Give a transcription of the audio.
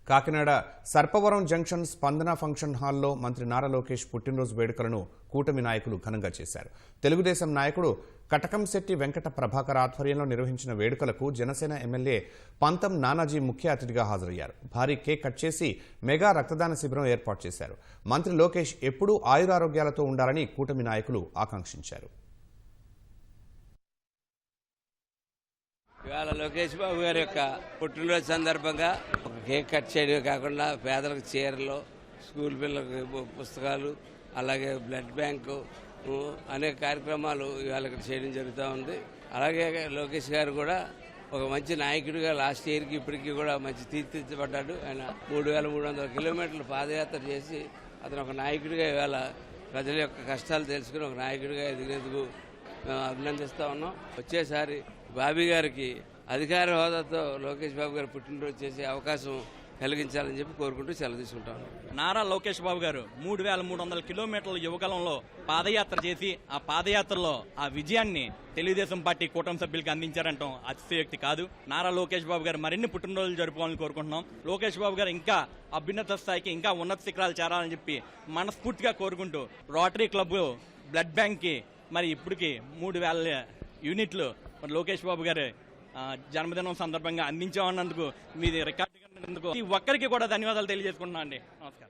Kakinada Sarpavaram junction స్పందన function హాల్లో మంత్రి నారా లోకేష్ పుట్టినరోజు వేడుకలను కూటమి నాయకులు ఘనంగా చేశారు. తెలుగుదేశం నాయకుడు కటకంశెట్టి వెంకట ప్రభాకర్ ఆధ్వర్యంలో నిర్వహించిన వేడుకలకు జనసేన ఎమ్మెల్యే పంతం నానాజీ ముఖ్య అతిథిగా హాజరయ్యారు. భారీ కేక్ కట్ చేసి మెగా రక్తదాన శిబిరం ఏర్పాటు చేశారు. మంత్రి లోకేష్ ఎప్పుడూ ఆయురారోగ్యాలతో ఉండాలని కూటమి నాయకులు ఆకాంక్షించారు. ఇవాళ లోకేష్ బాబు గారి యొక్క పుట్టినరోజు సందర్భంగా ఒక కేక్ కట్ చేయడమే కాకుండా పేదలకు చీరలు, స్కూల్ పిల్లలకు పుస్తకాలు, అలాగే బ్లడ్ బ్యాంకు అనేక కార్యక్రమాలు ఇవాళ ఇక్కడ చేయడం జరుగుతూ ఉంది. అలాగే లోకేష్ గారు కూడా ఒక మంచి నాయకుడిగా లాస్ట్ ఇయర్కి ఇప్పటికీ కూడా మంచి తీర్చిదిద్దబడ్డాడు. ఆయన 3300 కిలోమీటర్లు పాదయాత్ర చేసి అతను ఒక నాయకుడిగా ఇవాళ ప్రజల యొక్క కష్టాలు తెలుసుకుని ఒక నాయకుడిగా ఎదిగినందుకు మేము అభినందిస్తూ ఉన్నాం. వచ్చేసారి బాబీ గారికి అధికార హోదాతో లోకేష్ బాబు గారు పుట్టినరోజు చేసే అవకాశం కలిగించాలని చెప్పి కోరుకుంటూ సెలవు తీసుకుంటాం. నారా లోకేష్ బాబు గారు 3300 కిలోమీటర్ల యువకాలంలో పాదయాత్ర చేసి ఆ పాదయాత్రలో ఆ విజయాన్ని తెలుగుదేశం పార్టీ కూటమి సభ్యులకి అందించారంటాం అతిశయోక్తి కాదు. నారా లోకేష్ బాబు గారు మరిన్ని పుట్టినరోజులు జరుపుకోవాలని కోరుకుంటున్నాం. లోకేష్ బాబు గారు ఇంకా అభ్యున్నత స్థాయికి ఇంకా ఉన్నత శిఖరాలు చేరాలని చెప్పి మనస్ఫూర్తిగా కోరుకుంటూ రోటరీ క్లబ్ బ్లడ్ బ్యాంక్కి మరి ఇప్పటికి 3000 యూనిట్లు మరి లోకేష్ బాబు గారు జన్మదినం సందర్భంగా అందించామన్నందుకు మీది రికార్డు ఒక్కరికి కూడా ధన్యవాదాలు తెలియజేసుకుంటున్నాను అండి. నమస్కారం.